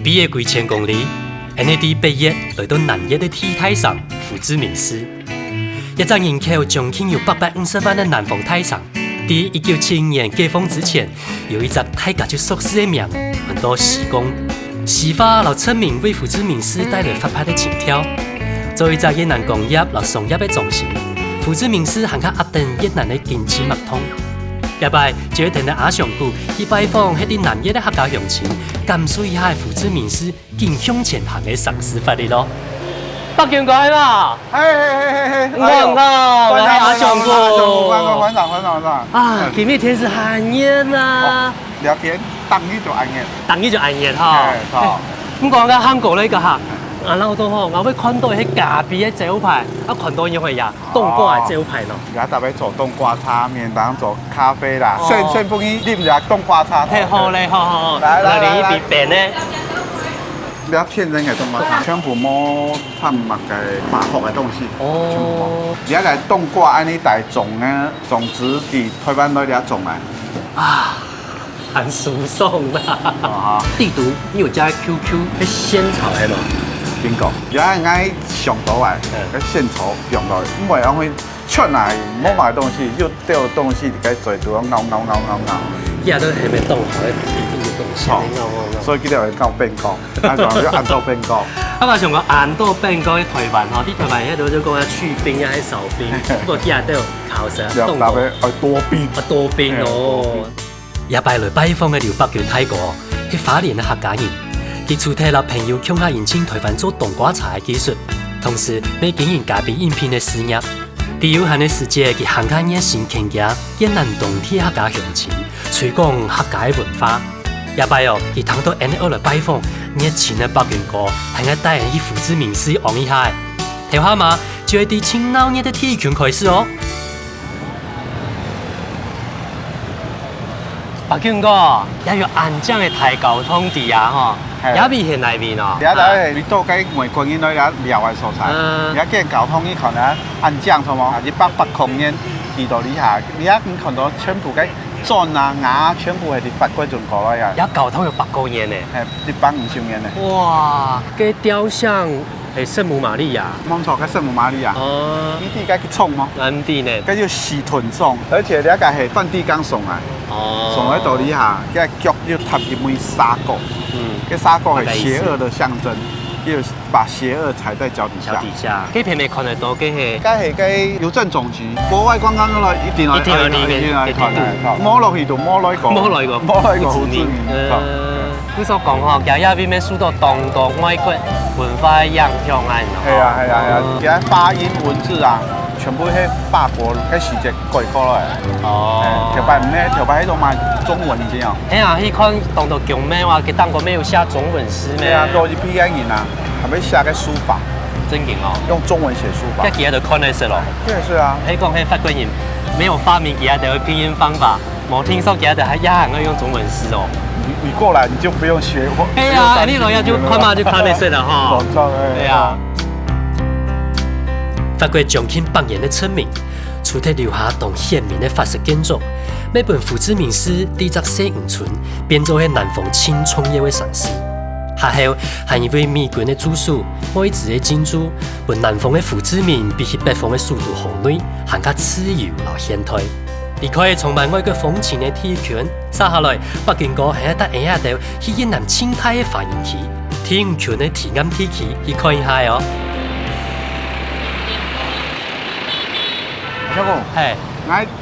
比约几千公里，安尼伫北越来到南越的天台上，胡志明市。一张人口将近有850万的南方太上，伫1970年解放之前，有一只大家就熟悉的名，很多时光。时化老村民为胡志明市带来发派的情调，作为一只越南工业老商业的中心，胡志明市还较压定越南的经济脉通。下摆就会听到阿上古去拜访迄啲南越的客家乡亲，感受一下胡志明市更向前行的城市发力咯。北京过嘛？嘿，你好，我是阿上古。馆长。啊，今天天是很热呐。聊天，当日就安逸。当日就安逸哈。好。咁講緊香港呢個哈，啊老多吼，我會看到迄咖啡嘅招牌，啊看到因為呀凍瓜嘅招牌咯。而家特別做凍瓜茶，面當做咖啡啦。先不你啉下凍瓜茶。太好嘞，好。來你呢邊咧？比較天然嘅凍瓜茶，全部冇掺物嘅化學嘅東西。哦。而家嚟凍瓜安尼大種咧，種子喺台灣內啲種嚟。啊。很舒爽啦！地圖你有加 QQ 迄仙草喺度，邊個？而家啱上到嚟，個仙草用到，唔係講佢出嚟冇買東西，要掉東西就該做到咬。而家都係咪凍好咧？啲東西咬。所以佢哋係咬冰糕，啊仲有硬豆冰糕。啊嘛，上個硬豆冰糕喺台灣嗬，啲台灣喺度都講啊去冰啊，喺少冰，不過啲人都有考試凍到。多冰。多冰哦。也拜來拜訪嘅廖北權泰國，係花蓮嘅客家人，佢主體了朋友向下引進台灣做冬瓜茶嘅技術，同時未經營咖啡飲品嘅事業。喺有限嘅時節，佢行緊一新傾嘅越南當地客家鄉親，推廣客家嘅文化。也拜哦，佢通到 N2來拜訪，熱情嘅北權哥，係我帶人去胡志明市望一下。睇下嘛，就係啲青鬧熱嘅體育圈開始哦。北京哥，也有安江嘅大交通地啊，嗬，也未現內面哦。而家你到雞外國人來了聊嘅所在，而家見交通呢可能安江同埋100公里地道底下，而家你看到全部嘅磚啊瓦全部係啲法國進過來嘅。而交通有8公里呢，係150年嘅。哇，嘅雕像係聖母瑪利亞。冇錯，嘅聖母瑪利亞。哦。呢啲嘅叫蔥嗎？啱啲呢。嘅叫西屯蔥，而且呢一個係梵蒂岡送嚟。送喺道底下，嘅腳要踏入枚沙角，嘅沙角係邪惡的象徵，要把邪惡踩在腳底下。佢平未看得到嘅係，係嘅郵政總局，國外觀光嗰度一定要看嘅，摸落去就摸落個胡志明。你所講嗬，又一邊咩書到當到外國文化影響啊？係啊，而家發音文字啊。全部喺法國嘅時節改過來。哦。條牌喺度賣中文字啊。哎呀，迄款當到強咩話，佢當過咩有寫中文詩咩？係啊，多一批人啊，係咪寫嘅書法？真勁哦。用中文寫書法。一幾日就看得識咯。是啊。你講喺法國人沒有發明幾日的拼音方法，冇聽說幾日的還要用中文詩哦。你過來你就不用學。哎呀，你老樣就看嘛就看得識了哈。對啊。法國將近100年的村民，除咗留下當鮮明的法式建築，每本胡志明市第一小漁村變做係南方輕創業的城市。下後係因為美軍的駐守，外資的進駐，本南方的胡志明比起北方的首都河內，更加自由和現代。離開充滿外國風情的體育圈，接下來北京哥係一得下到去越南青苔的發源地，體育圈的體驗天氣去看一下哦。小公，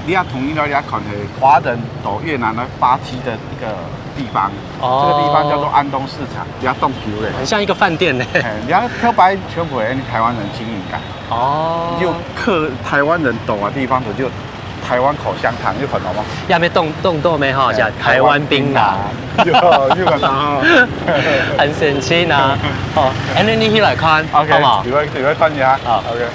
你要統一了，你要看係華人到越南來發跡的一個地方，這個地方叫做安東市場，比較凍球的，很像一個飯店呢。你要漂白全部係台灣人經營㗎。哦。就台灣人到嘅地方就台灣口香糖，有看到嗎？也沒凍到咩嗬，就台灣檳榔。有看到。很神奇啊！哦，你去來看，好嘛？你會看一下。好 ，OK。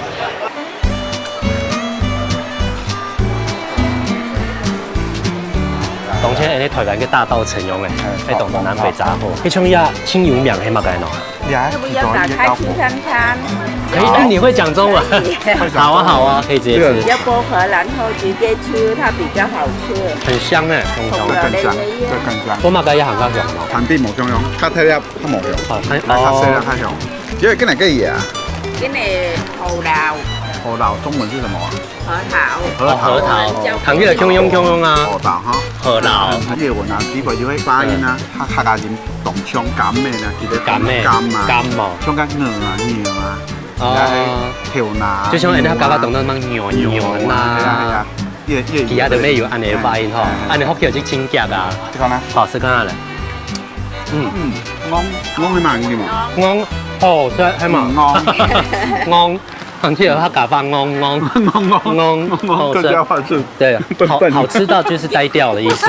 当初安尼台湾嘅大道城用嘅，喺东南北杂货。迄种呀，清油面係乜嘅喏？要不要打开吃看看？可以，你会讲中文？好啊，好啊，可以直接吃。要剥壳，然后直接吃，它比较好吃。很香诶，香香。更香，更香。我嘛家也行较香咯。產啲無香，較體粒較無香，好，較細粒較香。因為今日嘅嘢啊，给你猴lau核桃中文是什麼啊？核桃，行月香香啊。核桃哈，核桃。葉文啊，呢個要喺發音啊，客家人動槍減咩呢？記得減咩？減啊，減哦。槍甲鵝啊，牛啊，哦。條拿。就像人家講到懂得乜牛啊。其他就咩有按你嘅發音吼，按你福建就青夾啊。這個呢？好食㗎咧。昂係慢啲嘛？昂，哦，係嘛？昂。很记得他嘎发嗡嗡嗡，客家话是对，好吃到就是呆掉的意思，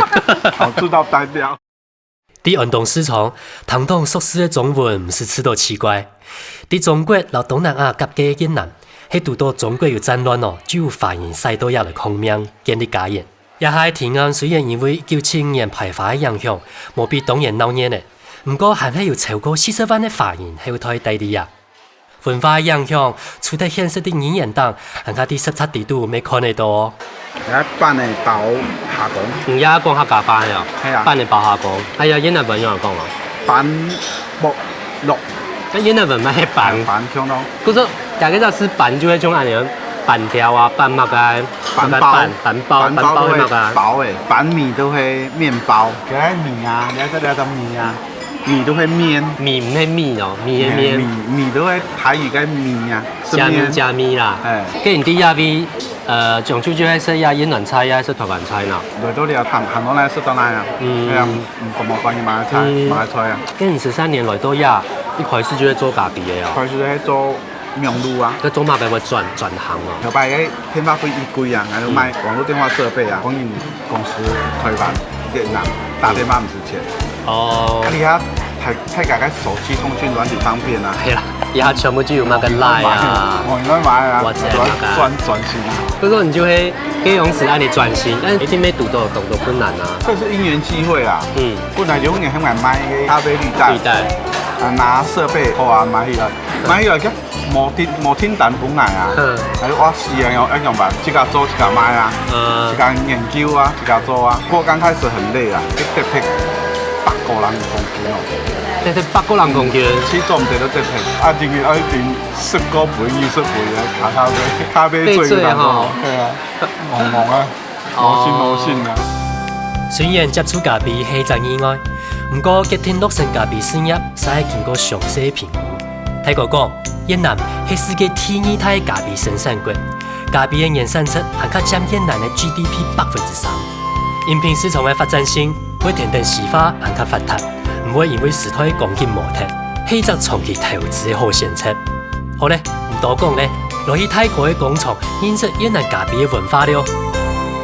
好吃到呆掉。在运动市场，堂堂硕士的中文不是吃到奇怪。在中国老东南亚夹嘅越南，喺拄到中国有战乱哦，就有发现西多亚的空名建立家园。也係天安雖然因為1975年排華嘅影響，冇比當年鬧熱呢，不過還係有超過40萬嘅華人喺台地地啊。文化影響，除咗現實的語言檔，人家啲實測地都未看得到哦。而家辦嘅包下講，而家講客家班啊，辦嘅包下講，係啊，越南文有人講啊。辦木六，咁越南文咪係辦強咯。嗰個大家就係辦就係種按樣板條啊，板乜嘅，板包係乜嘅？包誒，板米都係麵包，嗰啲米啊，你睇下米啊。米都係麵，米唔係米哦，米係麵。米都係台語嘅米啊，加米啦。誒，跟住啲呀邊長洲就係食呀越南菜呀，食台灣菜啦。來到你又韓國咧食到哪啊？係啊，唔冇關於馬來菜啊。跟住13年來到呀，一開始就係做咖啡嘅哦。開始喺做名路啊。佢做乜嘅會轉行啊？後擺嘅電話費一貴啊，喺度賣網絡電話設備啊，供應公司台灣越南打電話唔值錢。哦。你睇睇大家手機通訊軟體方便啊。係啦，而家全部都要買個 Line 啊，我應該買啊，或者轉型啊。不過你就會可以用時間嚟轉型，但一定沒讀到困難啊。這是因緣際會啊。本來有人喺買買個咖啡濾袋，拿設備好啊買起來嘅冇天等本來啊。喺我試啊一樣吧，自家做自家賣啊，自家研究啊，自家做啊。不過剛開始很累啊，一直劈8個人公斤哦。即係8個人公斤，始終唔得到直劈，啊仲要一邊10個倍、20倍嘅咖啡最難做，係啊，忙啊，冇線啊。雖然接觸咖啡係一意外，不過決定落成咖啡事業，是係經過詳細評估。睇過講，越南係世界第2大咖啡生產國，咖啡嘅年產值還較佔越南嘅 GDP 3%。飲品市場嘅發展性會天天細化，還較發達，唔會因為時代光景模特，係一個長期投資嘅好選擇。好咧，唔多講咧，落去泰國嘅工廠認識越南咖啡嘅文化了。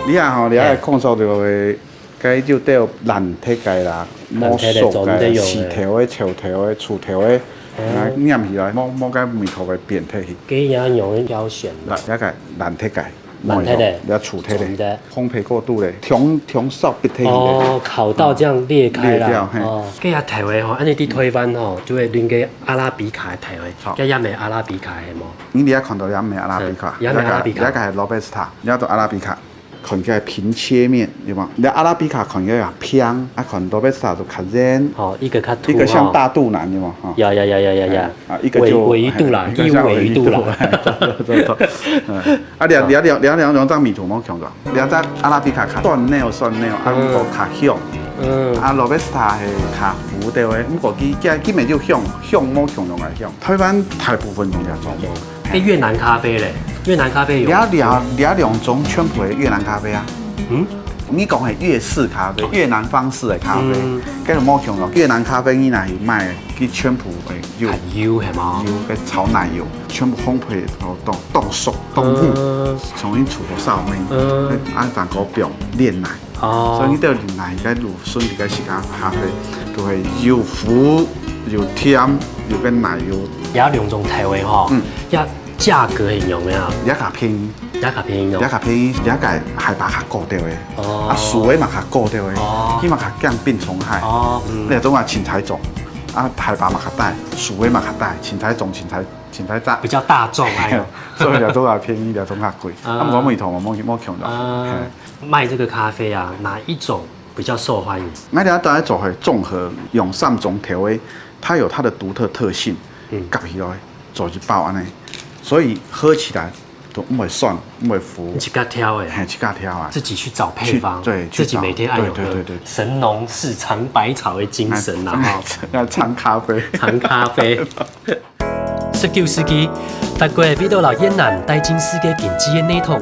你啊吼，你啊控制到嘅，該就得有藍體嘅啦，摸熟嘅、刺頭嘅、潮頭嘅、粗頭嘅。黏起來，冇個面頭嘅扁體去。幾樣用嘅膠選。一個藍體嘅，藍體嘅，有粗體嘅，烘焙過度咧，調熟別體嘅。哦，烤到這樣裂開啦。哦，幾下台灣吼，安尼啲台灣吼，就會亂個阿拉比卡台灣，幾下咪阿拉比卡係冇？你而家看到有咩阿拉比卡？有咩阿拉比卡？一個係羅貝斯塔，一個阿拉比卡。看起來平切面，對嗎？你阿拉比卡看起來偏，啊看羅貝斯塔就較軟。哦，一個較凸，一個像大肚腩，對嗎？呀。啊，一個就維度啦，一個維度啦。啊，兩張米圖冇強咗，兩隻阿拉比卡較酸溜，啊唔過較香。啊，羅貝斯塔係較苦啲嘅，唔過佢基本就香冇強用嚟香。台灣大部分用嘅做。啲越南咖啡咧，越南咖啡有。兩種全部係越南咖啡啊。你講係越式咖啡，越南方式嘅咖啡，跟住冇強咯。越南咖啡你嗱係賣佢全部係油係嘛？油嘅炒奶油，全部烘焙到凍熟凍糊，從你出頭燒味，按飯嗰邊煉奶。所以你都要煉奶，而家乳酸而家時間咖啡都係又苦又甜又跟奶油。有兩種體味嗬，一價格係用咩啊？一較便宜，一較便宜，一個海拔較高啲嘅，啊樹位嘛較高啲嘅，伊嘛较降病虫害。哦，你种啊芹菜种，啊海拔嘛较大，薯尾嘛较大，芹菜种芹菜渣比较大众哎，所以了种啊便宜，了种较贵。啊，我每头嘛冇穷到。卖这个咖啡啊，哪一种比较受欢迎？我哋大家做係综合用3种调味，它有它的独特特性，夹起来做一包安尼，所以喝起来都唔会酸，唔会浮。一家挑哎，一家挑啊，自己去找配方，对，自己每天按有对，神农氏尝百草的精神呐哈，要尝咖啡，尝咖啡。19世纪，法国为到了越南带进世界经济的内统，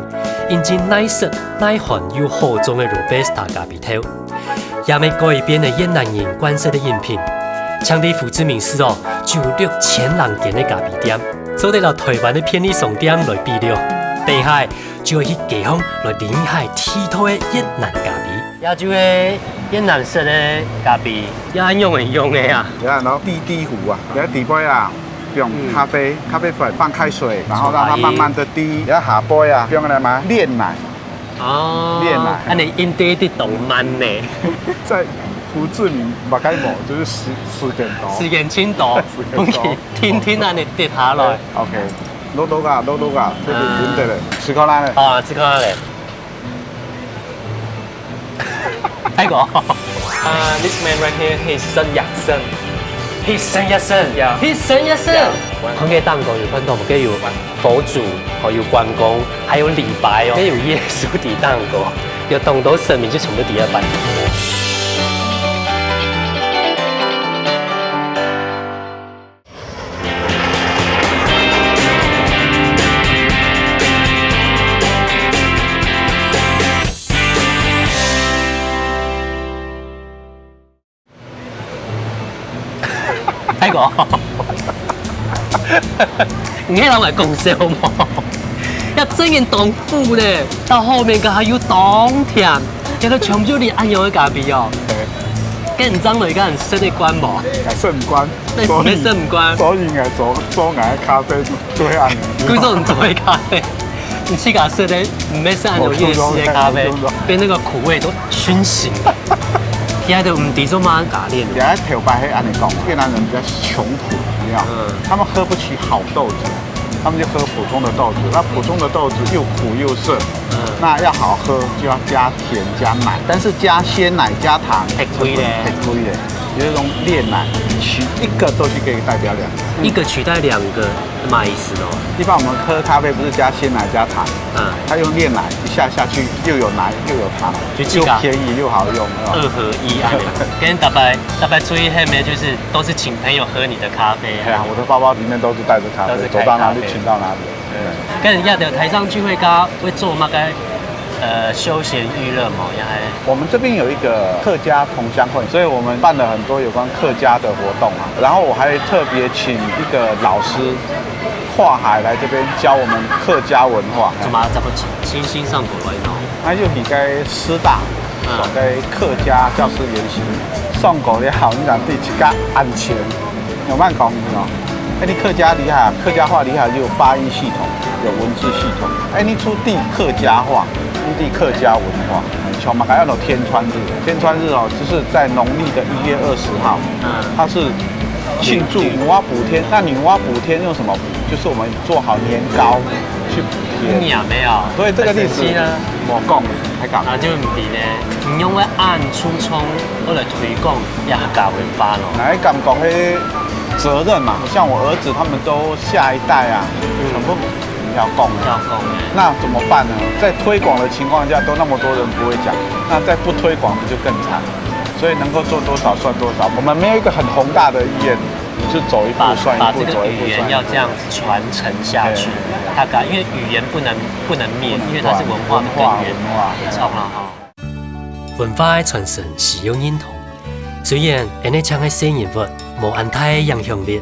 引进耐湿、耐寒又好种的 Robusta 咖啡豆，也未改变了越南人惯食的饮品。强地胡志明市哦，就有6000人间的咖啡店，做得了台湾的便利商店来比了。北海就会去地方来临海剔透的越南咖啡，亚洲的越南式的咖啡，也很用的啊。然后滴壶啊，然后底杯啊。用咖啡粉放开水，然后让它慢慢的滴。然后下杯啊，用来嘛炼奶。哦，炼奶。那你印第的动漫呢？在胡志明马盖某就是时间多。时间轻多，我去听啊，你跌下来。OK， 攞到噶，这边饮得嘞，10塊啦嘞。啊，10塊嘞。睇過。This man right here, he's Sun Yat-sen. 一生一生，一生一生。看嘅蛋糕有看到冇？佢有佛祖，哦有關公，還有李白哦，佢有耶穌的蛋糕，有懂到神明就全部第2版。睇過，你睇埋講笑冇？一整件凍富呢，到後面嘅還有凍甜，叫做全部你按用嘅咖啡哦。跟唔爭嚟家人識得關冇？識唔關，所以識唔關。所以係做眼咖啡最按。佢做唔做嘅咖啡？你去咖識咧，唔係識按用夜市嘅咖啡，被那個苦味都熏醒。現在都唔抵做嘛咖喱。原來頭白係按你講，越南人比較窮苦，你知道？他們喝不起好豆子，他們就喝普通的豆子。那普通的豆子又苦又澀，那要好喝就要加甜加奶，但是加鮮奶加糖太貴咧，太貴咧。有這種煉奶，取一個東西可以代表2個，一個取代2個，什麼意思呢？一般我們喝咖啡不是加鮮奶加糖，它用煉奶一下去又有奶又有糖，又便宜又好用，2合1啊！跟大白注意下面就是都是請朋友喝你的咖啡。對啊，我的包包裡面都是帶着咖啡，走到哪裡請到哪裡。跟人家的台上聚會咖會做乜嘅？休閒娛樂嘛，也係。我們這邊有一個客家同鄉會，所以我們辦了很多有關客家的活動啊。然後我還特別請一個老師跨海來這邊教我們客家文化。怎麼清新上過來呢？那就你該師大，該客家教師研習，上過了好，你講第幾個安全，有慢講哦。你客家厲害，客家話厲害就有發音系統，有文字系統。你出地客家話。地客家文化，像嘛，还有天川日。天川日哦，就是在农历的1月20号，它是庆祝女娲补天。那女娲补天用什么补？就是我们做好年糕去补天。你没有？所以这个历史呢，我讲还讲啊，就唔知咧。唔用咧按初衷，我来推广客家文化咯。来讲迄责任嘛，像我儿子他们都下一代啊，全部。要供那怎么办呢？在推广的情况下，都那么多人不会讲，那在不推广不就更惨？所以能够做多少算多少。我们没有一个很宏大的意愿，就走一步算一步，走一步算一步。把这个语言要这样子传承下去，大概因为语言不能灭，因为它是文化的根源。错啦哈。文化的传承是有认同，虽然人哋唱嘅新人物无安太影响力，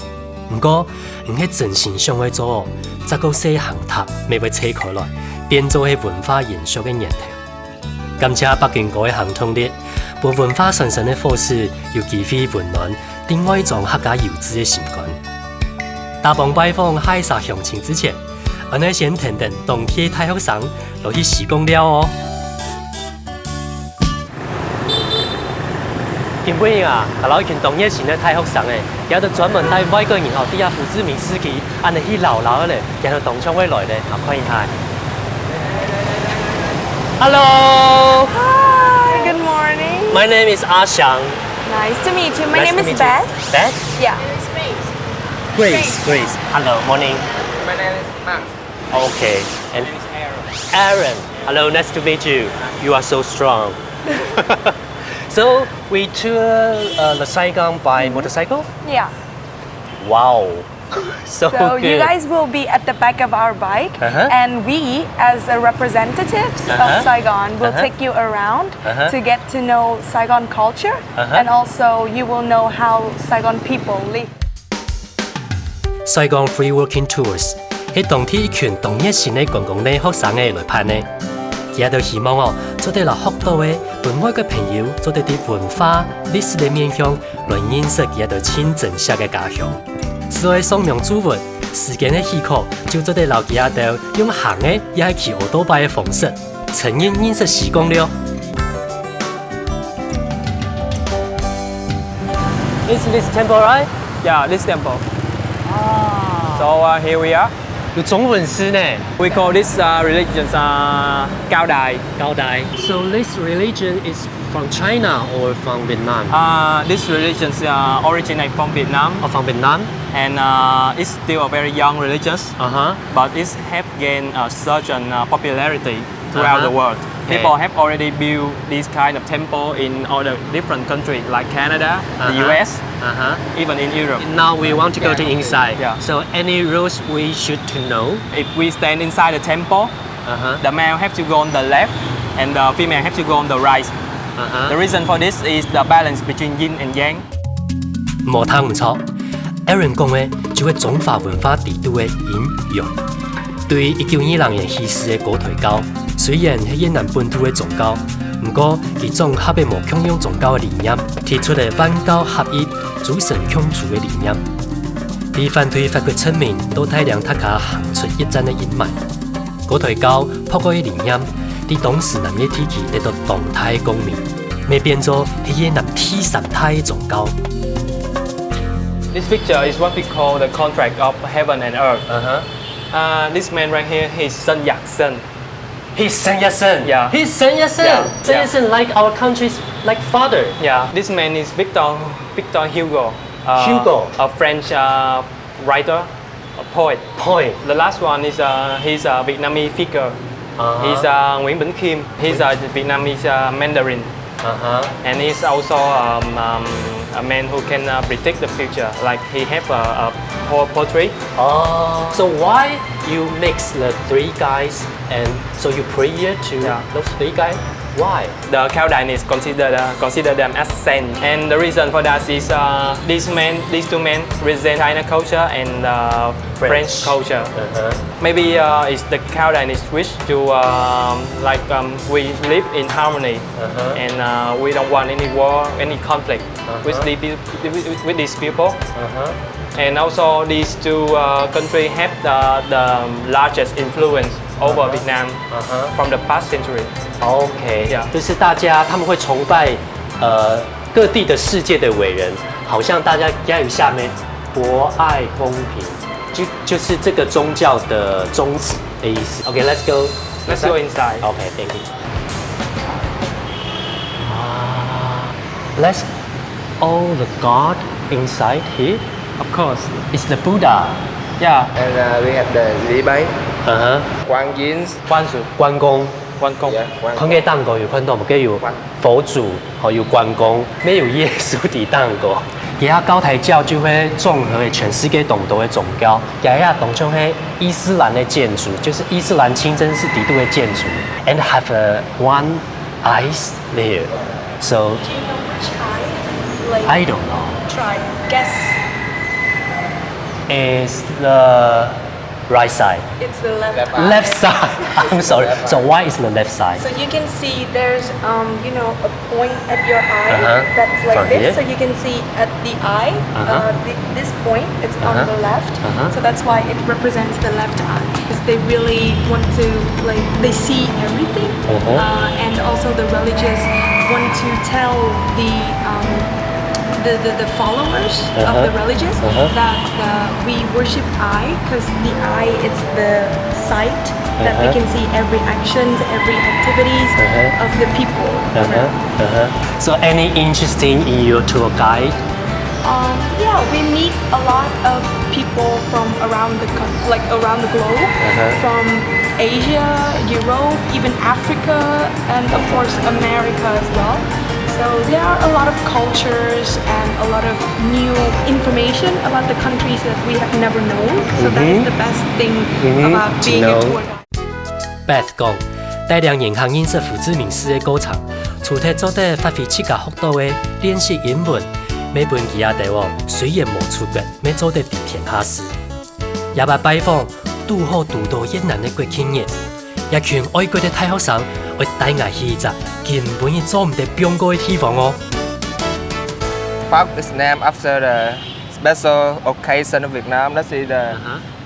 不过人係真心想要做。再個細行塔未會拆開來，變做係文化延續嘅源頭。感謝北京嗰嘅行通力，把文化傳承嘅方式又寄予溫暖，另外一種客家遊子嘅習慣。大幫拜訪海沙鄉親之前，我哋先聽聽當地大學生落去施工了哦。根本啊，老一群同业型的太福上诶，也都专门带外国人哦，底下胡志明市去，安尼去老老咧，也都同乡会来咧，好看一下。Hello. Hi, good morning. My name is Ashang. Nice to meet you. My Nice name to is meet you. Beth. Beth? Yeah. Grace. Grace. Hello. Morning. My name is Max. Okay. And My name is Aaron. Aaron. Hello. Nice to meet you. You are so strong. So we tour the Saigon by motorcycle. Yeah. Wow. So good. you guys will be at the back of our bike, and we, as a representatives of Saigon, will take you around to get to know Saigon culture, and also you will know how Saigon people live. Saigon Free Working Tours 係當地一群同熱心嘅觀光嘅學生嘅來辦嘅，佢哋希望哦，做啲嚟學到嘅本外嘅朋友，做啲文化、歷史嘅面向，來認識佢哋親真實嘅家鄉。所以送명主物，時間嘅許可，就做啲留佢哋用行嘅，也係騎奧多拜嘅方式，親眼認識時光了。Is this temple right? Yeah, this temple. So here we are. 有中文詩呢。 We call this religion Cao Đài. Cao Dai. So this religion is from China or from Vietnam? This religion originates from Vietnam, Or from Vietnam? and it's still a very young religion, but it have gained such an popularity throughout the world. Okay. People have already built this kind of temple in other different countries like Canada, the US, even in Europe. Now we want to go to inside. Yeah. So any rules we should to know? If we stand inside the temple, the male have to go on the left and the female have to go on the right. The reason for this is the balance between yin and yang. 無通唔錯 ，Aaron 講嘅就係中華文化地圖嘅引用。對於1920年去世嘅高台教，雖然係越南本土嘅宗教，不過佢綜合嘅無強用宗教嘅理念，提出嚟萬教合一、諸神共處嘅理念。佢反對法國出名都大量他家行出一戰嘅陰霾。高台教破過嘅理念，喺當時南越地區得到動態嘅共鳴，未變咗係越南第三大嘅宗教。 This picture is what we call the contract of heaven and earth. This man right here, he's Sun Yat-sen. He's Sun Yat-sen. Yeah. He's Sun Yat-sen. Yeah. Sun Yat-sen like our country's like father. Yeah, this man is Victor Hugo. Hugo. A French writer, a poet. Point. The last one is he's a Vietnamese figure. He's Nguyễn Bỉnh Khiêm. He's a Vietnamese Mandarin. And he's also a man who can predict the future. Like he have a poetry. Oh. So why you mix the three guys and so you pray here to those three guys? Why? The Cao Đài is consider them as saints, and the reason for that is these two men represent China culture and French culture. Maybe it's the Cao Đài is wish to we live in harmony, and we don't want any war, any conflict with these people. And also these two countries have the largest influence over Vietnam from the past century. OK， Yeah. 就是大家他们会崇拜各地的世界的伟人，好像大家要有下面博爱公平，就是这个宗教的宗旨的意思。OK，let's go。 Let's go inside. OK，thank you。Let's all the God inside here. Of course. It's the Buddha. Yeah. And we have the Lý Bái, 关 Quang Yin, 关公。 Quan Công. yeah, Quang 佢嘅蛋糕有看到冇？佢有佛祖，還有關公，沒有耶穌的蛋糕。而家高台教就會綜合嘅全世界咁多嘅宗教，而家當中係伊斯蘭嘅建築，就是伊斯蘭清真寺底度嘅建築 ，and have one eyes there. So I don't know. Try. Guess. Is the right side? It's the left. Left side. I'm sorry. So why is the left side? So you can see there's a point at your eye that's like From this. here? So you can see at the eye, this point, it's on the left. So that's why it represents the left eye, because they really want to they see everything, and also the religious want to tell the the followers of the religious that we worship Ai, because the Ai, it's the sight that we can see every actions, every activities of the people. So any interesting in your tour guide? Yeah, we meet a lot of people from around the around the globe, from Asia, Europe, even Africa, and of course America as well. So there are a lot of cultures and a lot of new information about the countries that we have never known. So that is the best thing about being a tour guide. Beth 講，帶領銀行認識胡志明市嘅歌場，除咗做得發揮自家幅度嘅練習英文，每本其他地方雖然冇出國，沒做得地天下事，也把拜訪拄好拄到越南嘅國慶日，一群愛國嘅大學生會帶我去一隻根本已做唔得邊個嘅地方哦。Park is named after the special occasion of Vietnam. Let's see the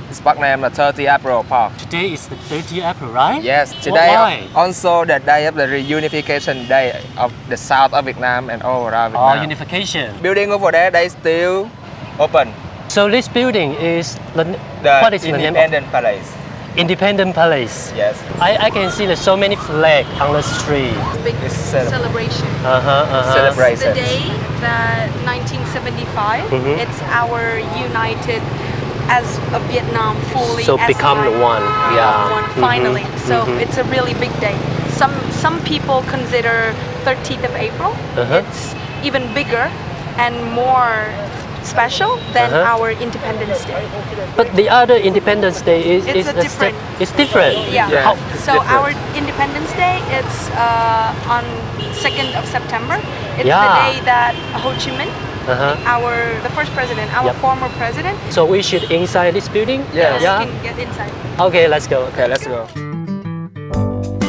this park named the 30 April Park. Today is the 30th April, right? Yes, today Why? also the day of the reunification day of the south of Vietnam and all around Oh, Vietnam. unification. Building over there, they still open. So this building is The what is the name of Independent Palace. Independence Palace? Yes. I can see there's so many flags on the street. Big It's celebration. celebration. The day that 1975, it's our united as a Vietnam fully. So as become one, yeah. One, finally. So it's a really big day. Some people consider 13th of April. It's even bigger and more special than our Independence Day. But the other Independence Day is It's a different. It's different. Yeah. Yeah. How- It's So different. our Independence Day, it's on 2nd of September. It's Yeah. the day that Ho Chi Minh, the first president, our Yep. former president. So we should inside this building? Yes. Yeah. You can get inside. Okay, let's go. Okay, let's go.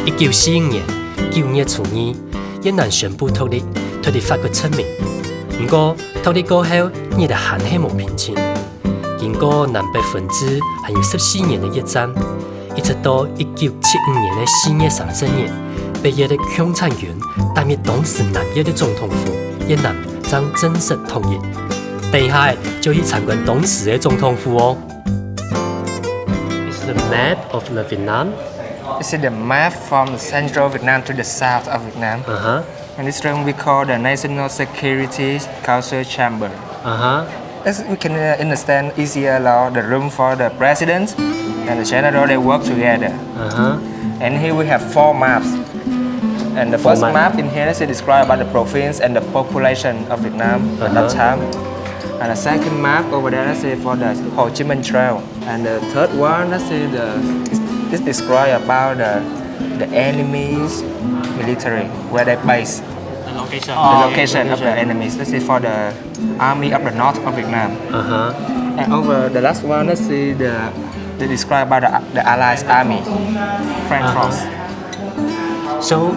1945年9月初2，越南宣布獨立，脫離法國出名。不過獨立過後，日日還係無平靜。經過南北分治，還有14年的越戰，一直到1975年的4月30日，北越的共產軍擔任當時南越的總統府，越南將正式統一。等一下就去參觀當時的總統府哦。It's the map of the Vietnam. This is the map from the central Vietnam to the south of Vietnam. And this room we call the National Security Council Chamber. As we can understand easier now the room for the president and the general, they work together. And here we have 4 maps. And the first map in here is to describe about the province and the population of Vietnam at that time. And the second map over there, let's say for the Ho Chi Minh Trail. And the third one, let's say this describe about the enemy's military, where they base. The location. The location of the enemies. Let's say for the army of the north of Vietnam. And over the last one, let's see they describe about the Allies army, French force. So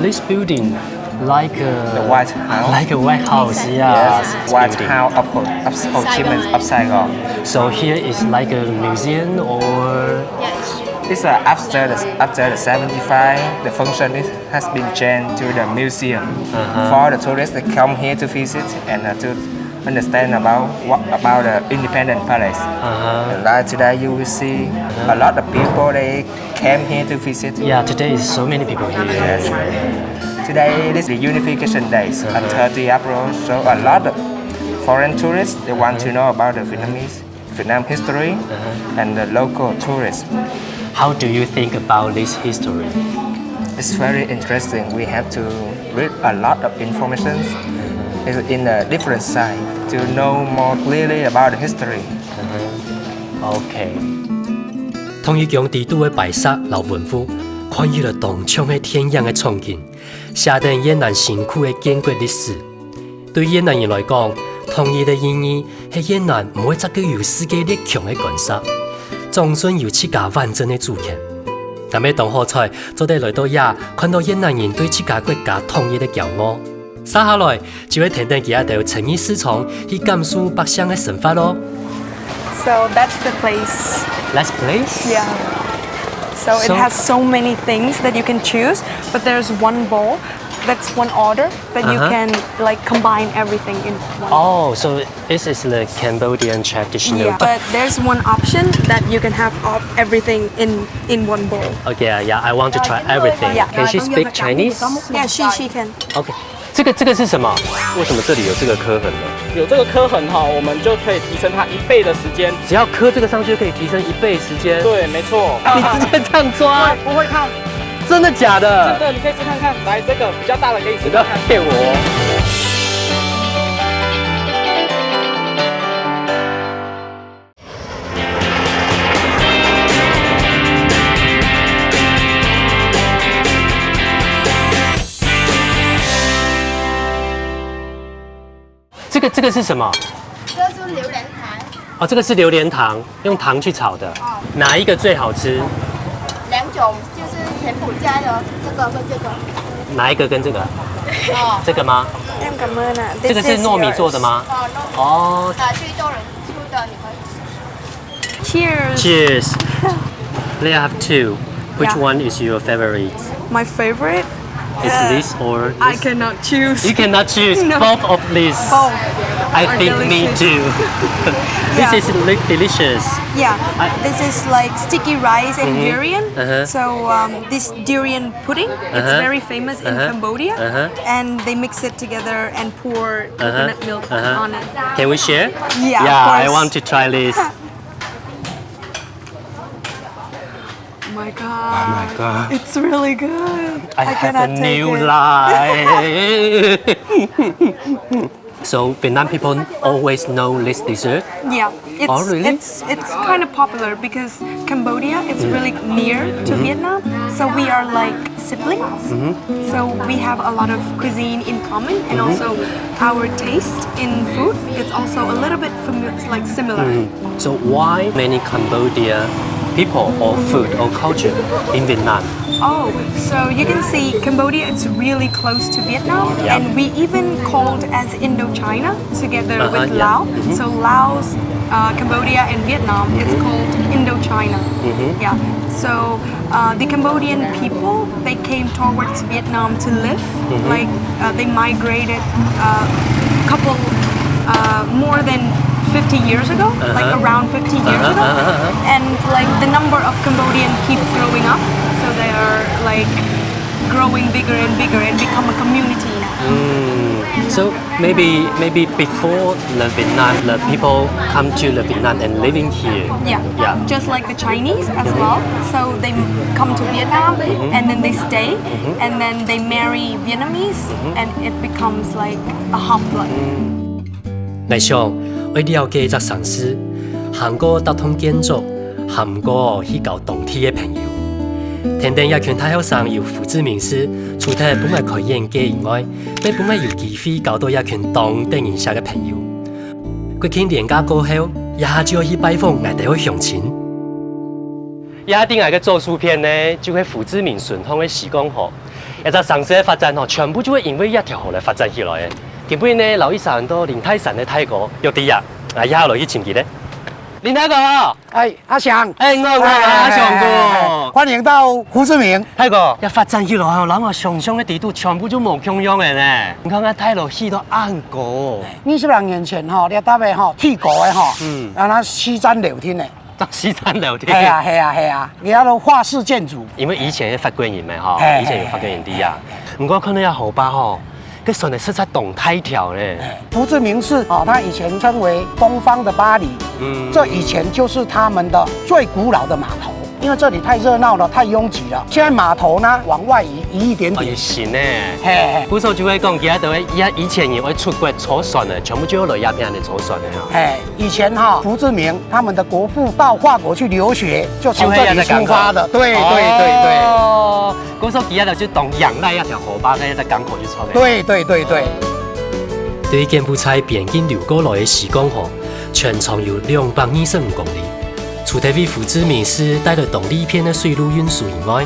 this building like The White House. like a White House, yeah. Yes, White building. House of Ho Chi Minh of Saigon. So here is like a museum or This after the 75, the function has been changed to the museum for the tourists that come here to visit and to understand about the Independence Palace. And like today you will see a lot of people they came here to visit. yeah. Today is so many people here. Yes. Today is the Unification Days on 30 April, so a lot of foreign tourists they want to know about the Vietnam history and the local tourists. How do you think about this history? It's very interesting. We have to read a lot of information in a different side to know more clearly about the history. Okay. 統一強地都嘅白沙老文物，看見了動槍嘅天樣嘅場景，寫定越南辛苦嘅建國歷史。對越南人來講，統一嘅意義係越南唔會再具有世界力強嘅觀察，總算有自家完整嘅主權。但係當好彩，就得來到呀，看到越南人對自家國家統一嘅驕傲。接下來就會聽聽其他條誠意市場去感受百姓嘅生活咯。So that's the place. Last place? Yeah. So it has so many things that you can choose, but there's one bowl that's one order, but you can like combine everything in one. Oh, so this is the Cambodian traditional. Yeah, but there's one option that you can have everything in one bowl. Okay, yeah, I want to try everything. Yeah. Can she speak Chinese? Yeah, she can. OK，这个是什么？为什么这里有这个刻痕呢？有这个刻痕哈，我们就可以提升它1倍的时间。只要刻这个上去，就可以提升1倍时间。对，没错。你直接这样抓？不会看，真的假的？真的，你可以试看看。来，这个比较大的可以试不要看看。骗我。这个是什么？这是榴莲糖。哦，这个是榴莲糖，用糖去炒的。哦。哪一个最好吃？2种，就是柬埔寨的这个和这个。哪一个跟这个？哦。这个吗？Em cảm ơn ạ. 这个是糯米做的吗？哦，糯米。最多人吃的，你可以吃。Cheers. Cheers. They have two. Which Yeah. one is your favorite? My favorite. Is this or this? I cannot choose. You cannot choose No. both of these. Both. I are think me delicious. too. Yeah. This is delicious. Yeah, this is like sticky rice and durian. Uh-huh. So this durian pudding, it's Uh-huh. very famous in Uh-huh. Cambodia, Uh-huh. and they mix it together and pour coconut milk Uh-huh. on it. Can we share? Yeah, Yeah, of I course. want to try this. Oh my god. It's really good. I have a cannot take new it. life. So Vietnam people always know this dessert. Yeah, it's, Oh, really? it's kind of popular because Cambodia is really near to Vietnam, so we are like siblings. So we have a lot of cuisine in common, and also our taste in food is also a little bit like similar. So why many Cambodia people or food or culture in Vietnam? Oh, so you can see Cambodia, it's really close to Vietnam, Yeah. and we even called as Indochina together with yeah. Laos. So Laos, Cambodia, and Vietnam, it's called Indochina. Yeah. So the Cambodian people, they came towards Vietnam to live. Like they migrated couple more than 50 years ago, like around 50 years ago, and like the number of Cambodian keep growing up, so they are like growing bigger and bigger and become a community now. So maybe before the Vietnam, the people come to the Vietnam and living here. Yeah. Yeah. Just like the Chinese as well. So they come to Vietnam and then they stay and then they marry Vietnamese and it becomes like a half blood. 我想为了解这上司，韩国交通建筑，韩国去搞当地的朋友。天顶也劝太后上有胡志明市，除咗本来开演嘅以外，你本来有机会搞到一群当地人下嘅朋友。国庆年假过后，也就要去拜访外地嘅乡亲。也顶下嘅做书片呢，就係胡志明順風嘅時光河，一隻城市嘅發展全部就會因為一條河嚟發展起來嘅。前輩呢，留意上很多林泰山嘅泰國，有啲啊，以後落去前記咧。林泰國，哎，阿翔，我阿翔哥，歡迎到胡志明。泰國一發展起來後，諗下上上嘅地圖全部都冇共用嘅呢。你看看泰國去到暗國20年前吼，你搭嘅吼鐵國嘅吼，讓它西山流天嘅。到西山聊天。係啊，你喺度華式建築。因為以前嘅法國人咪吼，嘿以前有法國人啲啊，唔過看到有河巴吼。跟船的色彩动太條呢。胡志明市啊，它以前稱為東方的巴黎，這以前就是他們的最古老的碼頭。因為這裡太熱鬧了，太擁擠了。現在碼頭呢往外移一點點。也行呢。嘿，古時候就會講，其他都會以前人會出國坐船的，全部就落亞邊嚟坐船的哈。哎，以前哈胡志明他們的國父到法國去留學，就從這裡出發的。對。哦，古時候其他就當養賴一條河巴嘅一隻港口就出嚟。對。對於柬埔寨邊境流過來嘅時光河，全長有225公里。除咗為胡志明市帶來動力片嘅水路運輸以外，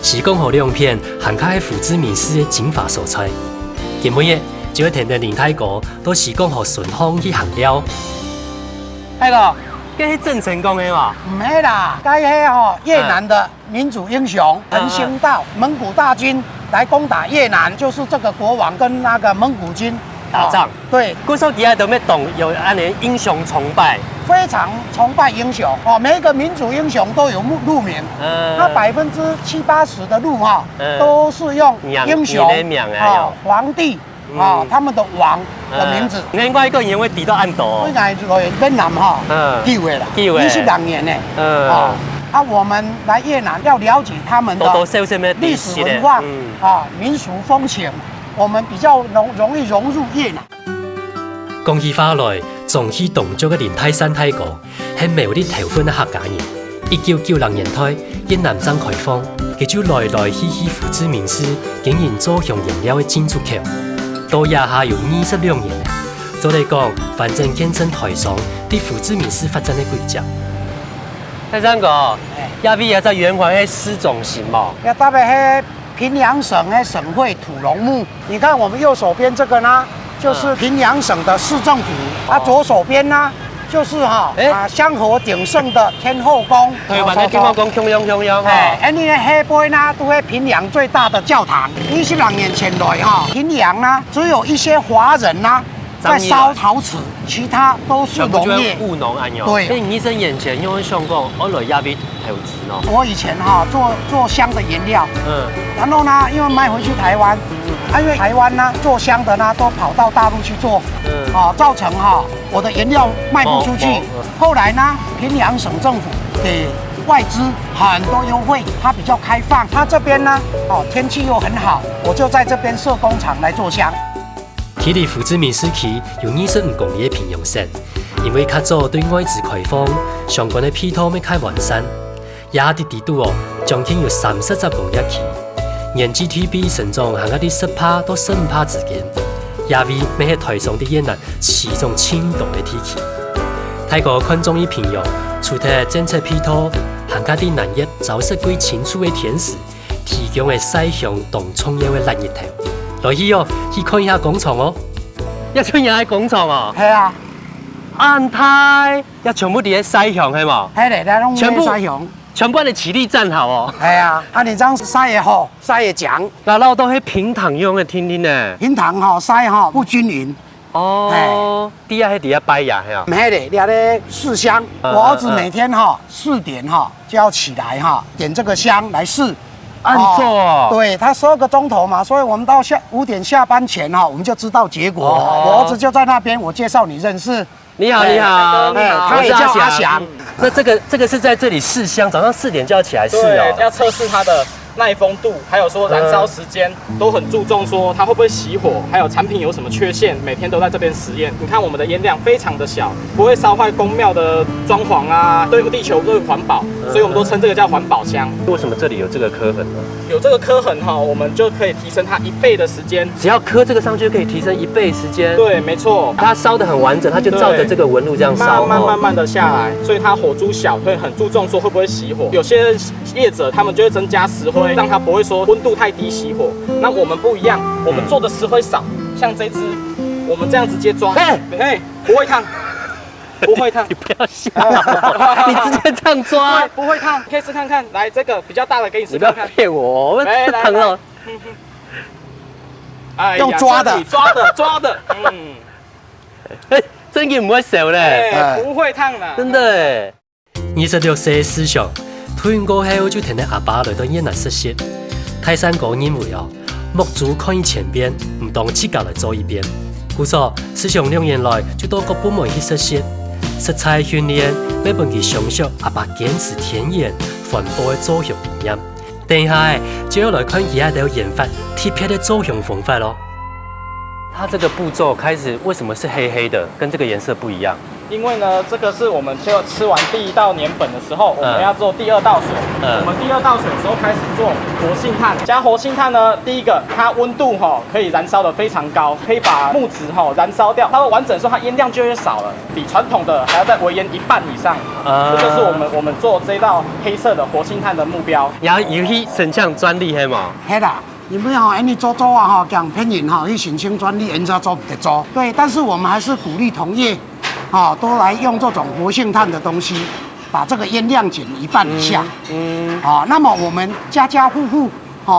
時光河兩片涵蓋喺胡志明市嘅精華所在。今每日就會聽到林泰國到時光河順風去行了。泰國，這係鄭成功嘅嘛？唔係啦，該係越南的民主英雄陳興道，蒙古大軍来攻打越南，就是这个国王跟那个蒙古军打仗。对，古时候底下都没懂有安尼英雄崇拜，非常崇拜英雄哦，每一个民族英雄都有路名，那70%-80%的路哈都是用英雄皇帝他们的王的名字。难怪一个人会抵到暗斗。我来越南哈，地位了，20年呢，我们来越南要了解他们的历史文化民俗风情，我们比较容易融入越南。讲起话来，重起动作嘅林泰山太公係苗栗頭份嘅客家人。1990年代，越南爭開放，佢就來來去去胡志明市經營做香飲料嘅進出口，到也下有22年咧。做嚟講，反正見證台上對胡志明市發展嘅軌跡。泰山哥，亞邊有隻圓環係市中心嘛？要搭配係平陽省嘅省會土龍木。你看我們右手邊這個呢？就是平陽省的市政府，左手邊呢，就是香火鼎盛的天後宮。台灣的天後宮中央呢個下邊呢，都係平陽最大的教堂。22年前來平陽呢，只有一些華人呢在燒陶瓷，其他都是農業。務農安樣。對。你醫生眼前因為想講，我來亞邊投資咯。我以前做香的原料，然後呢，因為賣回去台灣。因為台灣呢做香的呢都跑到大陸去做，造成我的原料賣不出去。後來呢，平陽省政府給外資很多優惠，它比較開放。它這邊呢，天氣又很好，我就在這邊設工廠來做香。距離胡志明市區有25公里嘅平陽省，因為較早對外資開放，相關嘅配套未開完善，也啲地度將近有30公里期。年 GDP 成長行一啲10%到15%之間，也為未喺台上的越南其中牽動嘅天氣。泰國看中意平陽，除咗政策配套，行家啲南越早食歸清楚嘅甜食，提供嘅西向同創業嘅熱熱頭。來去看一下工廠哦，一出嘢喺工廠啊。係啊，安泰一全部啲喺西向係嘛？係嚟，你全部西向。全部你起立站好哦。係啊，你這樣曬也好，曬也強。嗱，都係平躺用嘅，聽聽呢。平躺曬不均勻。哦。底下係底下擺呀，係啊。唔係的，你喺試香。我兒子每天4點就要起來點這個香來試。按做。對，他12個鐘頭嘛，所以我們到5點下班前我們就知道結果。我兒子就在那邊，我介紹你認識。你好，他也叫阿翔。那這個是在這裡試香，早上4點就要起來試哦。要測試它的耐風度，還有說燃燒時間，都很注重說它會不會熄火，還有產品有什麼缺陷，每天都在這邊實驗。你看我們的煙量非常的小，不會燒壞宮廟的裝潢啊，對地球都是環保，所以我們都稱這個叫環保香。為什麼這裡有這個刻痕呢？有這個刻痕我們就可以提升它1倍的時間。只要刻這個上去，就可以提升1倍時間。對，沒錯。它燒得很完整，它就照着這個紋路這樣燒，慢慢的下來，所以它火珠小，會很注重說會不會熄火。有些業者他們就會增加石灰，讓它不會說溫度太低熄火。那我們不一樣，我們做的石灰少，像這支，我們這樣直接抓，不會燙。不會燙，你不要笑，你直接這樣抓，不會燙，可以試看看。來，這個比較大的給你試看看。你不要騙我，我燙了。用抓的，抓的，真嘅唔會熟咧，不會燙啦，真的。26歲思想，退伍過後就聽到阿爸來到越南實習。泰山哥認為木竹看伊前邊，唔當自家來做一邊。故說思想2年來就到各部門去實習。食材訓練，要幫佢上述阿爸堅持天然環保嘅做香理念。等下就要來看其他的研發特別的做香方法咯。它這個步驟開始為什麼是黑黑的，跟這個顏色不一樣？因為呢，這個是我們就吃完第1道粘粉的時候，我們要做第2道水。我們第2道水的時候開始做活性炭，加活性炭呢，第一個它溫度可以燃燒得非常高，可以把木質燃燒掉，它會完整的時候，它煙量就會少了，比傳統的還要再微煙1半以上。這就是我們做這道黑色的活性炭的目標。然後有去申請專利係嘛？係啦。因為你做講偏遠去申請專利，人家做不得做。對，但是我們還是鼓勵同業，都來用這種活性炭的東西，把這個煙量減1半以下。那麼我們家家戶戶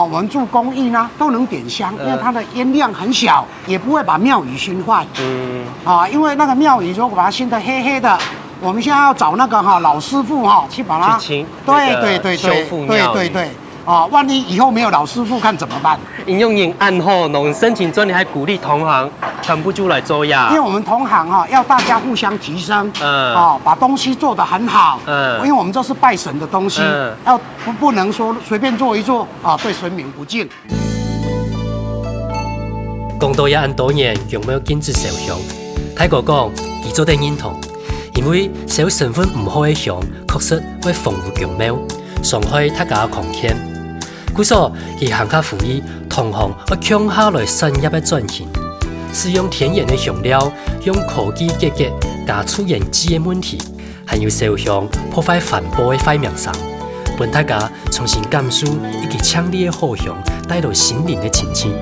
我们住公寓呢都能点香，因为它的烟量很小，也不会把庙宇熏坏。因为那个庙宇如果把它熏得黑黑的，我们现在要找那个老师傅去把它清，对，修复庙宇。对。万一以后没有老师傅看怎么办？应用人按后，农申请专利还鼓励同行全部就来做呀。因为我们同行要大家互相提升，把东西做得很好，因为我们这是拜神的东西，要不能说随便做一做对神明不敬。讲到也按多年有没有禁止烧香？泰国讲，伊做得认同，因为烧成分唔好的香，确实会妨碍供庙，伤害他家空间。故所，伊行较呼吁同行要强下来产业的转型，使用天然的香料，用科技结合加出现基的问题，还有烧香破坏环保的坏名声，本大家重新感受以及强烈的好香带来心灵的亲近。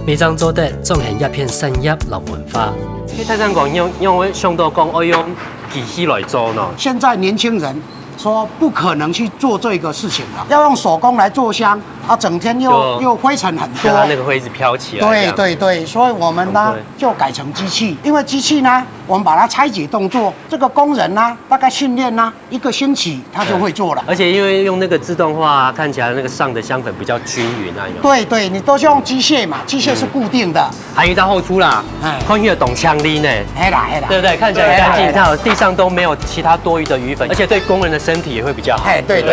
每张做得彰显一片产业和文化。你泰山讲用上到讲要用机器来做呢？现在年轻人说不可能去做这个事情了，要用手工来做香，整天又灰尘很多，它那个灰是飘起来。对，所以我们呢就改成机器，因为机器呢，我们把它拆解动作，这个工人呢大概训练呢1个星期他就会做了。而且因为用那个自动化，看起来那个上的香粉比较均匀啊。对，你都是用机械嘛，机械是固定的。还有一道后出啦，看起来懂枪力呢。黑啦，对不对？看起来很干净，看地上都没有其他多余的余粉，而且对工人的身体也会比较好。对。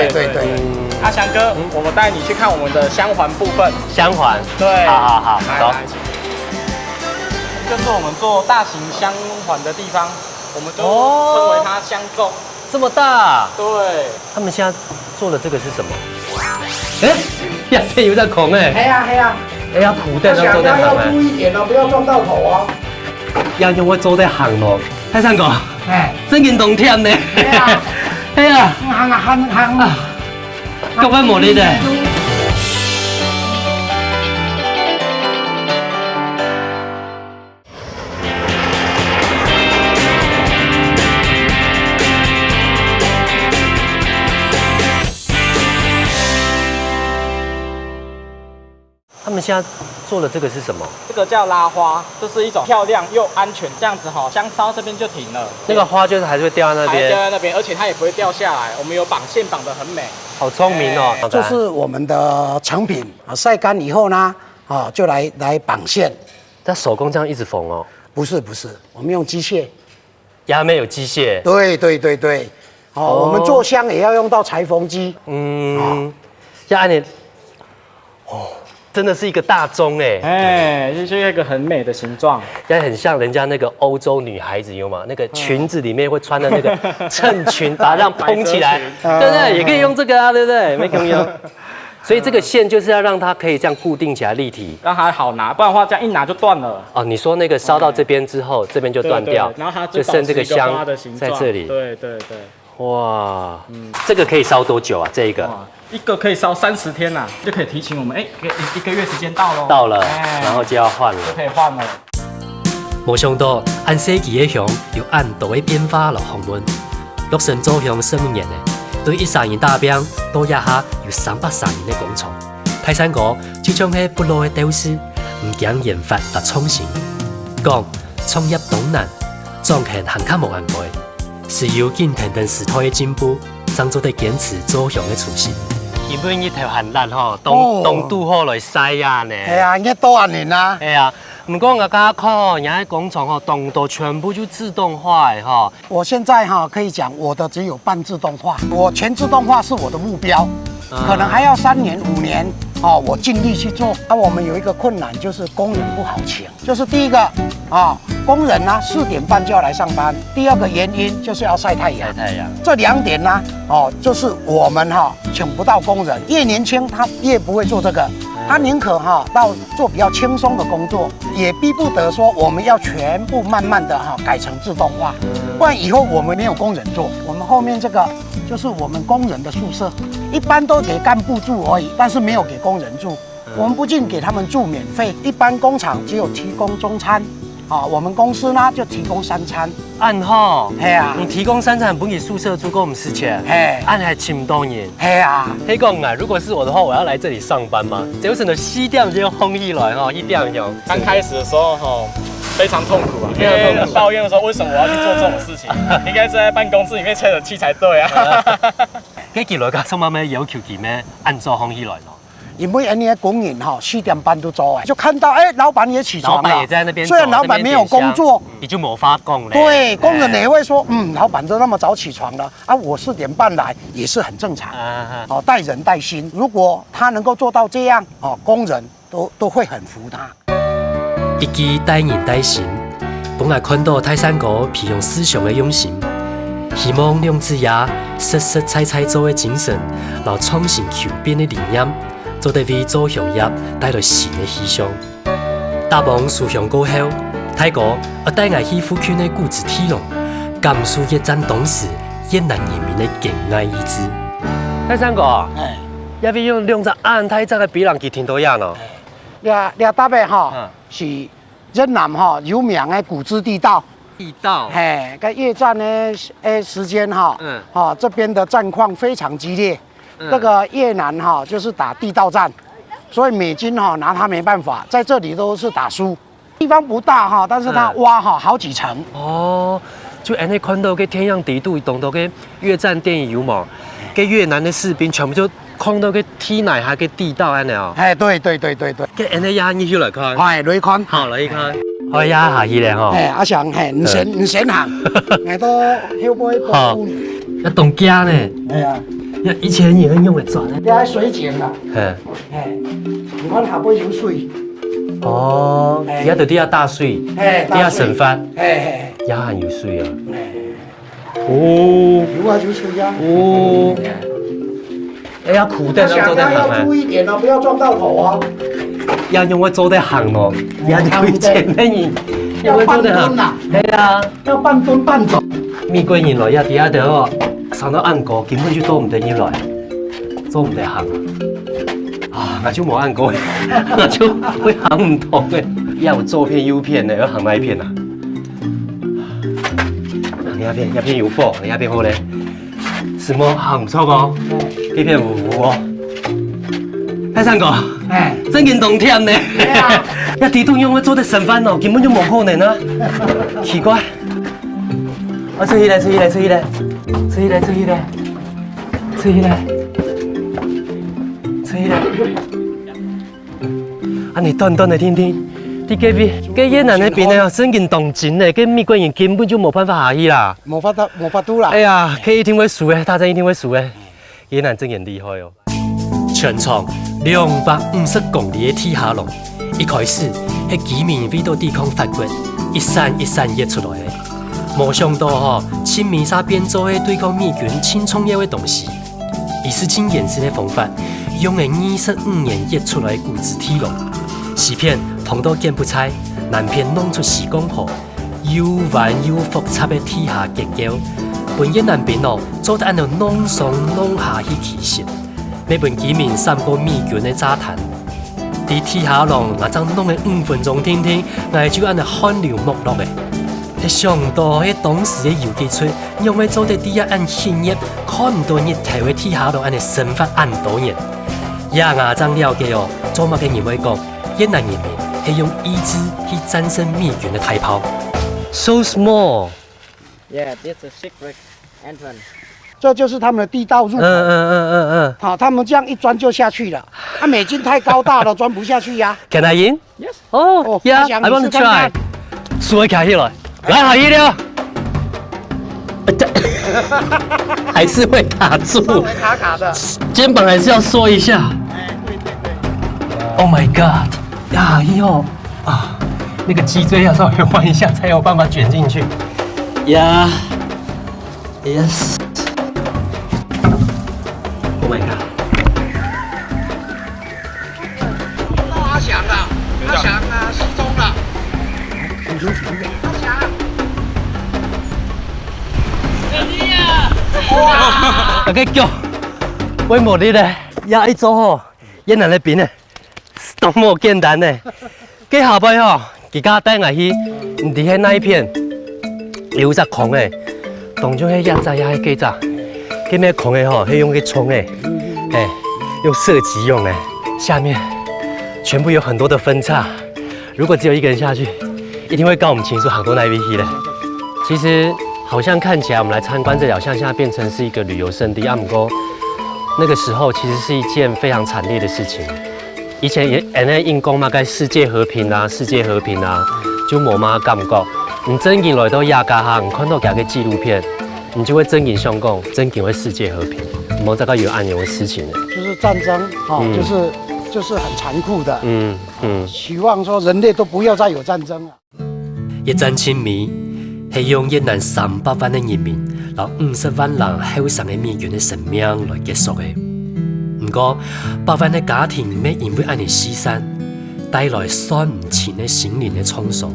阿翔哥，我们带你去看我们的香环部分。香环，对，好，走。就是我们做大型香环的地方，我们就称为它香粽。这么大？对。他们现在做的这个是什么？呀，这有点空哎。黑啊，苦蛋要做在行要注意点哦，不要撞到头哦。要用我做在行咯，泰山哥，真件冬天呢。行，各位魔力的。他们现在做的这个是什么？这个叫拉花，这是一种漂亮又安全，这样子香烧这边就停了。那个花就是还是会掉在那边，掉在那边，而且它也不会掉下来。我们有绑线绑得很美，好聪明哦。这是我们的成品晒干以后呢，就来绑线。它手工这样一直缝哦？不是，我们用机械。压面有机械？对。我们做香也要用到裁缝机。要按你。真的是一个大钟就是一个很美的形状，也很像人家那个欧洲女孩子有吗？那个裙子里面会穿的那个衬裙，把它这样蓬起来，对不对？也可以用这个啊，对不对？没可能用。所以这个线就是要让它可以这样固定起来，立体，让它好拿，不然的话这样一拿就断了。哦，你说那个烧到这边之后，这边就断掉，然后它就剩这个香在这里。对。哇，这个可以烧多久啊？这个？一个可以烧30天呐，就可以提醒我们，一个月时间到喽。到了，然后就要换了，就可以换了。没想到按世纪的香有按大的变化了访问，陆神走向10年的，对130年大兵到一下有330年的工厂。泰山哥就像是不老的斗士，唔惊研发来创新。讲创业东难，撞见行较无人会，是由紧平等时代的进步，让做得坚持走向的初心。原本日头很热吼，冬拄好来晒呀呢。系啊，应多少年啦？系啊，唔过我家看，人家工厂吼，动都全部就自动化的哈。我现在可以讲，我的只有半自动化，我全自动化是我的目标，可能还要3年5年。我尽力去做。我们有一个困难就是工人不好请，就是第一个工人呢4点半就要来上班，第二个原因就是要晒太阳。这2点呢，就是我们请不到工人，越年轻他越不会做这个，他宁可到做比较轻松的工作，也逼不得说我们要全部慢慢的改成自动化，不然以后我们没有工人做。我们后面这个就是我们工人的宿舍，一般都给干部住而已，但是没有给工人住。我们不仅给他们住免费，一般工厂只有提供中餐，我们公司呢就提供3餐。按吼，嘿啊，你提供3餐本给宿舍租给我们10钱，嘿，按还请多年。嘿啊，黑讲啊，如果是我的话，我要来这里上班吗？只有可能4点就轰一来哈，1点有。刚开始的时候非常痛苦啊，因为抱怨的时候为什么我要去做这种事情？应该是在办公室里面吹冷气才对啊。几几来个，什么要求佢咩按做轰一来咯？因为人家工人7点半都走就看到老板也起床了，老板也在那边。虽然老板没有工作，你就没法讲嘞。对，工人也会说，老板都那么早起床了啊，我4点半来也是很正常。带人带心，如果他能够做到这样，工人都会很服他。一支带人带心，本来看到泰山哥培养思想的用心，希望用子也实实在在做的精神，然后创新求变的理念。做得为做行业带来新的希望。大忙思想过后，泰哥要带我去福建的古子天龙，甘肃一战当时越南人民的敬爱意志。泰山哥，要不用2只暗太早的比人去听到样咯？俩搭配是越南有名的古之地道。地道，在越战的时间这边的战况非常激烈。这个越南就是打地道战，所以美军拿他没办法，在这里都是打输。地方不大但是他挖好几层。就安尼看到个天样地图，动到个越战电影有冇？个越南的士兵全部就看到个天内下个地道安尼哦。对。个安尼压入来看。来看。好来看。可以压下去咧吼。阿翔唔先行，都后背保护。要懂家呢。以前也很用的转。你喺水井啦。你看下背有水。而家就底下大水，底下省翻。也很有水啊。有啊，有水啊。呀，苦的要做得行要注意点不要撞到头啊。要用我做得行咯，要推前面人，要半蹲啦。係啊，要半蹲半走。美國人來呀，底下度上到按過，根本就做唔得入來，做唔得行啊！我就冇按過，我就會行唔通嘅。要有左片右片嘅，要行哪一片啊？行一片有貨，一片好咧。什麼行唔錯個？呢片糊哦。泰山哥，真勁動聽呢！一地動用我做得神翻咯，根本就冇可能啊！奇怪。我出去咧！啊，你短的聽聽，啲隔壁越南那邊呢，真勁動靜呢，跟美國人根本就冇辦法下去啦。冇法度啦。哎呀，佢一定會輸嘅，大戰一定會輸嘅。越南真係厲害哦！全長250公里的鐵下龍，一開始係居民為咗抵抗法國，一山一山掘出來的。冇想到清米沙變做嘅對抗美軍輕重要嘅東西，以是清驗證嘅方法，用嘅25年掘出來嘅古子鐵龍，西片通到柬埔寨，南片弄出敧江河，又彎又複雜嘅鐵下結構，本越南邊做得按照弄上弄下去其實，每本居民3個美軍嘅炸彈，啲鐵下龍我將弄嘅5分鐘聽聽，我就按照汗流目落嘅。一想到喺當時嘅遊記出，用嚟做啲啲一按顯熱，看唔到日頭嘅鐵下龍按嘅生發按多年。也牙將了解做乜嘅人會講，越南人民係用意志去戰勝美軍嘅大炮。So small. Yeah, that's a secret entrance. 这就是他们的地道入口。好，他们这样一钻就下去了。美军太高大了，钻不下去呀。Can I in? Yes. Oh, yeah. I want to try. 數起來。來好一點，還是會卡住，稍微卡的，肩膀還是要縮一下。Oh my god！ 呀，那個脊椎要稍微換一下，才有辦法捲進去。呀 ，yes。Oh my god！ 阿翔了，失蹤了。哇！個腳威武啲咧，一做越南那邊咧，多麼簡單咧。佢下擺佮家等下去，伫迄那一片有一只空诶，当中迄亚仔呀迄鸡仔，迄咩空诶吼，迄用去冲诶，用射击用诶，下面全部有很多的分叉。如果只有一个人下去，一定会告我们情书很多那一批的。其实好像看起来我们来参观这条巷，现在变成是一个旅游胜地。阿姆哥那个时候其实是一件非常惨烈的事情。以前也那硬讲嘛，该世界和平啊，世界和平啊，就无嘛感觉。你真进来到亚加哈，你看到几个纪录片，你就会真进相讲，真进会世界和平，冇再个有安有事情的。就是战争，就是很残酷的。希望说人类都不要再有战争了。一战清明，是用越南300万的人民，然50万人后生的美元的生命来结束的。不过，100万的家庭没因为安尼牺牲，带来算唔清的心灵的创伤。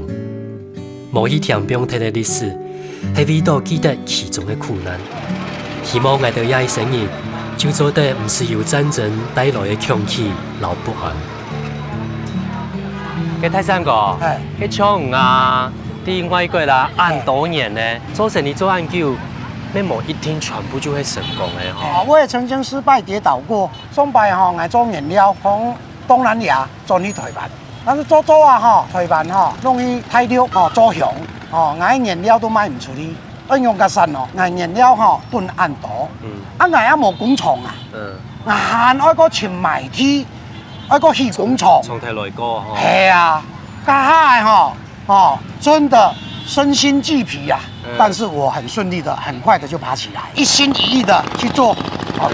无去填平他的历史，是为到记得其中的苦难。希望我哋也生人，就做得唔是由战争带来的恐惧、老不安。嘅泰山哥，嘅枪啊，啲外國啦，按多年呢，做生意做研究，咩冇一天全部就會成功嘅吼。我也曾經失敗跌倒過，上擺吼我做原料，從東南亞轉去台灣，但是做啊吼，台灣吼弄去大陸吼做香，吼我原料都賣唔出去，用個山哦，我原料吼燉按多，我也冇工廠啊，我限愛個全賣鐵。一個去工廠，從頭來過吼。係啊，家下真的身心俱疲啊。但是我很順利的，很快的就爬起來，一心一意的去做，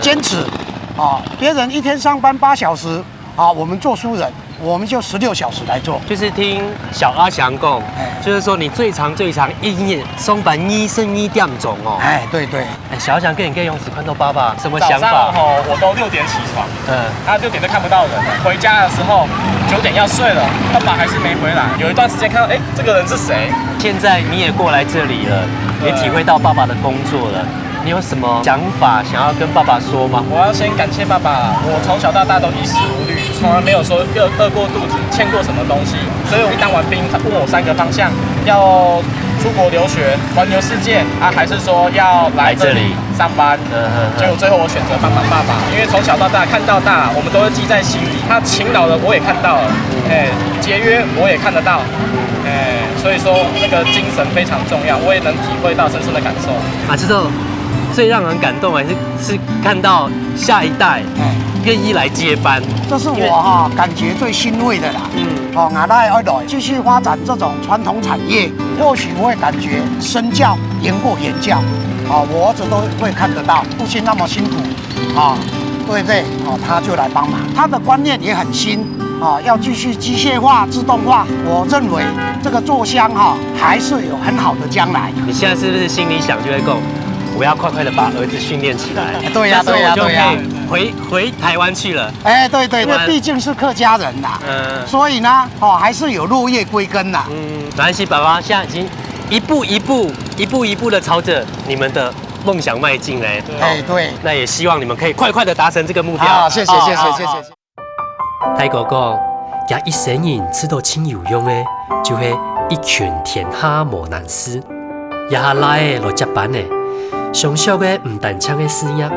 堅持，別人一天上班8小時，我們做書人，我們就16小時來做。就是聽小阿翔講，就是說你最長一年上班2點鐘哦。對。小阿翔跟你可以用時看到爸爸什麼想法？早上我都6點起床，6點就看不到人了。回家的時候9點要睡了，爸爸還是沒回來。有一段時間看到，這個人是誰？現在你也過來這裡了，也體會到爸爸的工作了。你有什麼想法想要跟爸爸說嗎？我要先感謝爸爸，我從小到大都衣食無慮，從來沒有說餓過肚子，欠過什麼東西。所以我一當完兵，他問我3個方向，要出國留學、環遊世界啊，還是說要來這裡上班？結果最後我選擇幫忙爸爸，因為從小到大看到大，我們都會記在心裡。他勤勞的我也看到了，節約我也看得到，所以說那個精神非常重要，我也能體會到深深的感受。知道最讓人感動還是看到下一代願意來接班，這是我感覺最欣慰的啦。我來繼續發展這種傳統產業，或許我會感覺身教贏過言教。我兒子都會看得到，父親那麼辛苦，對不對？他就來幫忙，他的觀念也很新，要繼續機械化、自動化。我認為這個做香還是有很好的將來。你現在是不是心裡想就會講？我要快快的把兒子訓練起來，對呀，就可以回台灣去了。對，因為畢竟是客家人啦，所以呢，還是有落葉歸根啦。沒關係，爸爸現在已經一步一步的朝着你們的夢想邁進嘞。對，那也希望你們可以快快的達成這個目標。好，謝謝。大哥講，也一生人知道親有用的，就係一拳天下無難事，也下來的來接班的。上小的唔單槍的事業，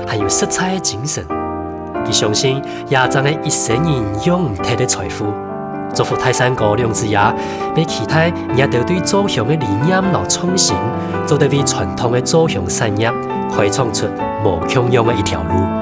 還有色彩的精神。佢相信亞長的一生人用唔脫的財富，祝福泰山哥兩子爺，俾其他也都對做香的理念和創新，做得為傳統的做香產業開創出無窮樣的一條路。